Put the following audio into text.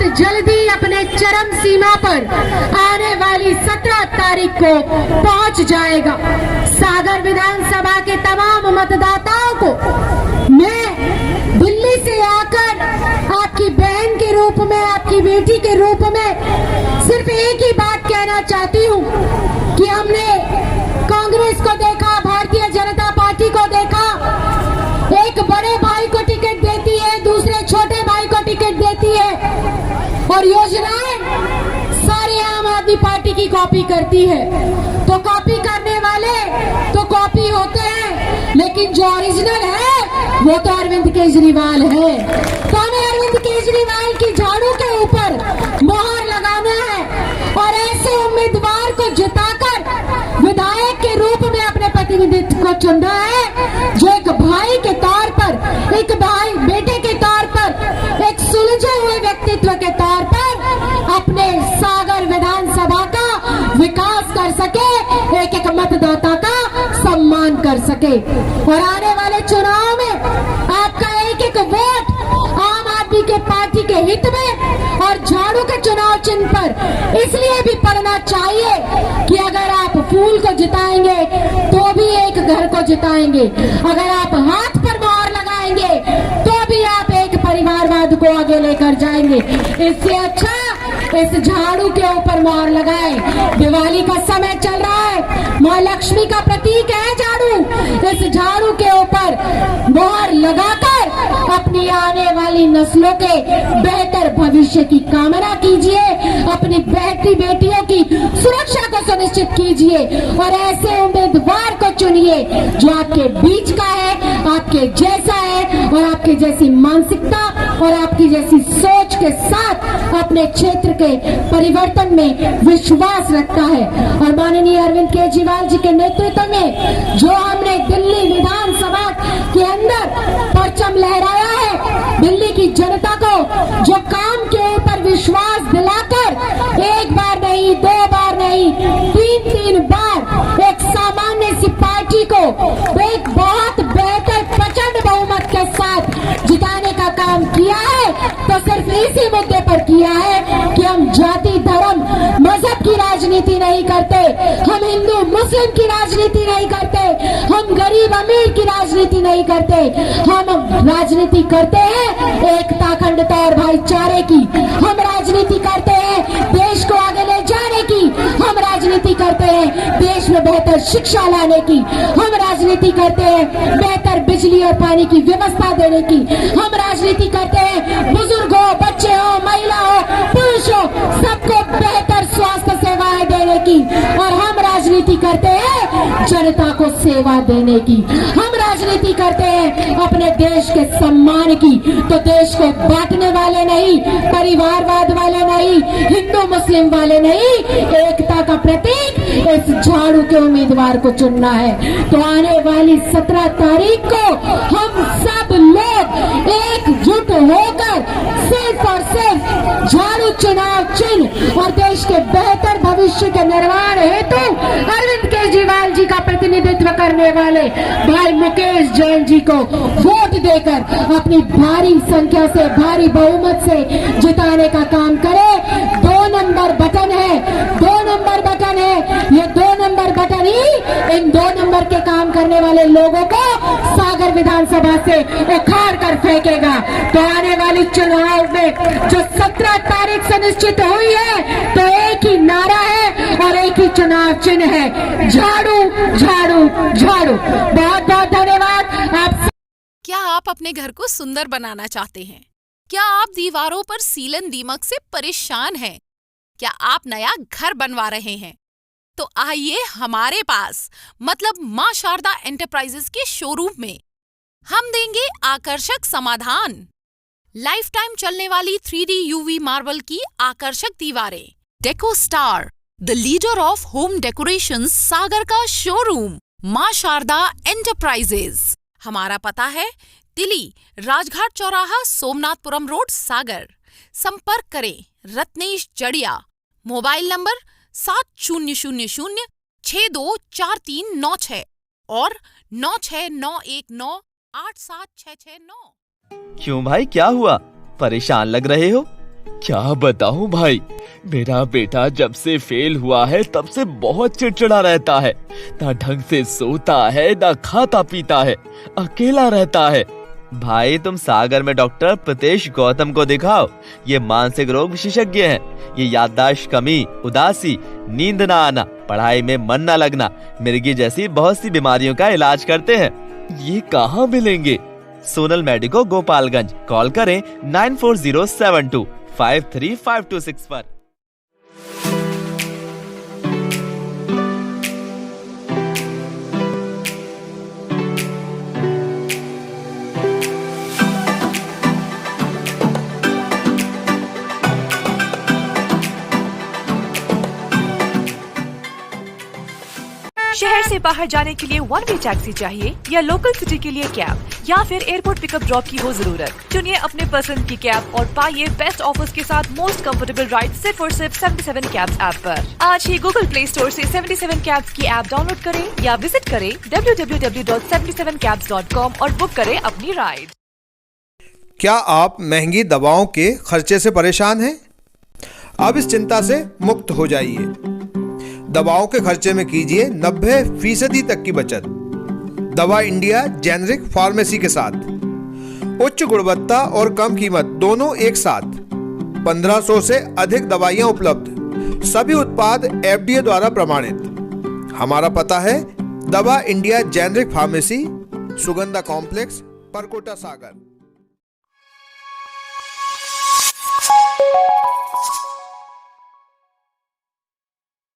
बहुत जल्दी अपने चरम सीमा पर आने वाली 17 तारीख को पहुंच जाएगा। सागर विधानसभा के तमाम मतदाताओं को मैं दिल्ली से आकर आपकी बहन के रूप में, आपकी बेटी के रूप में सिर्फ एक ही बात कहना चाहती हूँ कि हमने कांग्रेस को देखा, भारतीय जनता पार्टी को देखा, एक बड़े भाई को टिकट देती है, दूसरे छोटे भाई को टिकट देती है और योजनाएं सारे आम आदमी पार्टी की कॉपी करती है। तो कॉपी करने वाले तो कॉपी होते हैं, लेकिन जो ओरिजिनल है वो तो अरविंद केजरीवाल है। तो हमें अरविंद केजरीवाल की झाड़ू के ऊपर मोहर लगाना है और ऐसे उम्मीदवार को जिताकर विधायक के रूप में अपने प्रतिनिधित्व को चुनना है, जो एक भाई के तौर पर, एक भाई बेटे के तौर पर, एक सुलझे हुए व्यक्तित्व के तौर पर अपने सागर विधानसभा का विकास कर सके, एक एक मतदाता का सम्मान कर सके। और आने वाले चुनाव में आपका एक एक वोट आम आदमी के पार्टी के हित में और झाड़ू के चुनाव चिन्ह पर इसलिए भी पड़ना चाहिए कि अगर आप फूल को जिताएंगे तो भी एक घर को जिताएंगे, अगर आप हाथ पर मोहर लगाएंगे तो भी आप एक परिवारवाद को आगे लेकर जाएंगे। इससे अच्छा इस झाड़ू के ऊपर मोहर लगाएं। दिवाली का समय चल रहा है, माँ लक्ष्मी का प्रतीक है झाड़ू। इस झाड़ू के ऊपर मोहर लगाकर अपनी आने वाली नस्लों के बेहतर भविष्य की कामना कीजिए, अपनी बेटियों की सुरक्षा को सुनिश्चित कीजिए और ऐसे उम्मीदवार को चुनिए जो आपके बीच का है, आपके जैसा है और आपकी जैसी मानसिकता और आपकी जैसी सोच के साथ अपने क्षेत्र के परिवर्तन में विश्वास रखता है। और माननीय अरविंद केजरीवाल जी के नेतृत्व में जो हमने दिल्ली विधानसभा के अंदर परचम लहराया है, दिल्ली की जनता को जो काम के ऊपर विश्वास दिलाकर एक बार नहीं, दो बार नहीं, तीन बार एक सामान्य सी पार्टी को एक बहुत बेहतर प्रचंड बहुमत के साथ जिताने का काम किया है, तो सिर्फ इसी मुद्दे पर किया है कि हम जाति, धर्म, मजहब की राजनीति नहीं करते, हम हिंदू मुस्लिम की राजनीति नहीं करते, हम गरीब अमीर की राजनीति नहीं करते, हम राजनीति करते हैं एकता, अखंडता और भाईचारे की। हम राजनीति करते हैं देश को आगे ले जाने की, हम राजनीति करते हैं देश में बेहतर शिक्षा लाने की, हम राजनीति करते हैं बेहतर बिजली और पानी की व्यवस्था देने की, हम राजनीति करते हैं बुजुर्ग हो, बच्चे हो, महिला हो, पुरुष हो, सबको बेहतर स्वास्थ्य सेवाएं देने की, और हम राजनीति करते हैं जनता को सेवा देने की। हम राजनीति करते हैं अपने देश के सम्मान की। तो देश को बांटने वाले नहीं, परिवारवाद वाले नहीं, हिंदू मुस्लिम वाले नहीं, एकता का प्रतीक इस झाड़ू के उम्मीदवार को चुनना है। तो आने वाली 17 तारीख को हम सब लोग एकजुट होकर सिर्फ और सिर्फ झाड़ू चुनाव चिन्ह और देश के बेहतर भविष्य के निर्माण हेतु अरविंद केजरीवाल जी का प्रतिनिधित्व करने वाले भाई मुकेश जैन जी को वोट देकर अपनी भारी संख्या से, भारी बहुमत से जिताने का काम करें। 2 नंबर बटन है, 2 नंबर बटन है, ये 2 नंबर बटन ही इन 2 नंबर के काम करने वाले लोगों को सागर विधानसभा से उखाड़ कर फेंकेगा। तो आने वाली चुनाव में जो 17 तारीख से निश्चित हुई है, तो एक ही नारा है और एक ही चुनाव चिन्ह है, झाड़ू झाड़ू झाड़ू। बहुत बहुत धन्यवाद आप। क्या आप अपने घर को सुंदर बनाना चाहते हैं? क्या आप दीवारों पर सीलन दीमक से परेशान हैं? क्या आप नया घर बनवा रहे हैं? तो आइए हमारे पास, मतलब मां शारदा एंटरप्राइजेस के शोरूम में हम देंगे आकर्षक समाधान। लाइफ टाइम चलने वाली 3D UV मार्बल की आकर्षक दीवारें। Deco star, the leader of home decoration, Sagar का शोरूम मां शारदा एंटरप्राइजेस। हमारा पता है तिली, राजघाट चौराहा, सोमनाथपुरम रोड, सागर। संपर्क करें रत्नेश जड़िया। मोबाइल नंबर 7000624396 और 9691987669। क्यों भाई, क्या हुआ? परेशान लग रहे हो? क्या बताऊं भाई, मेरा बेटा जब से फेल हुआ है तब से बहुत चिड़चिड़ा रहता है। ना ढंग से सोता है, ना खाता पीता है, अकेला रहता है। भाई तुम सागर में डॉक्टर प्रितेश गौतम को दिखाओ, ये मानसिक रोग विशेषज्ञ हैं। ये याददाश्त कमी, उदासी, नींद ना आना, पढ़ाई में मन ना लगना, मिर्गी जैसी बहुत सी बीमारियों का इलाज करते हैं। ये कहाँ मिलेंगे? सोनल मेडिको गोपालगंज। कॉल करें 9407253526 पर। शहर से बाहर जाने के लिए वन वे टैक्सी चाहिए या लोकल सिटी के लिए कैब या फिर एयरपोर्ट पिकअप ड्रॉप की हो जरूरत? चुनिए अपने पसंद की कैब और पाइए बेस्ट ऑफर्स के साथ मोस्ट कंफर्टेबल राइड सिर्फ और सिर्फ 77 कैब्स ऐप पर। आज ही गूगल प्ले स्टोर से 77 कैब्स की ऐप डाउनलोड करें या विजिट करें www.77cabs.com और बुक करें अपनी राइड। क्या आप महंगी दवाओं के खर्चे से परेशान हैं? अब इस चिंता से मुक्त हो जाइए। दवाओं के खर्चे में कीजिए 90% तक की बचत। दवा इंडिया जेनेरिक फार्मेसी के साथ उच्च गुणवत्ता और कम कीमत दोनों एक साथ। 1500 से अधिक दवाइयां उपलब्ध, सभी उत्पाद FDA द्वारा प्रमाणित। हमारा पता है दवा India generic pharmacy, Sugandha complex, Parkota सागर।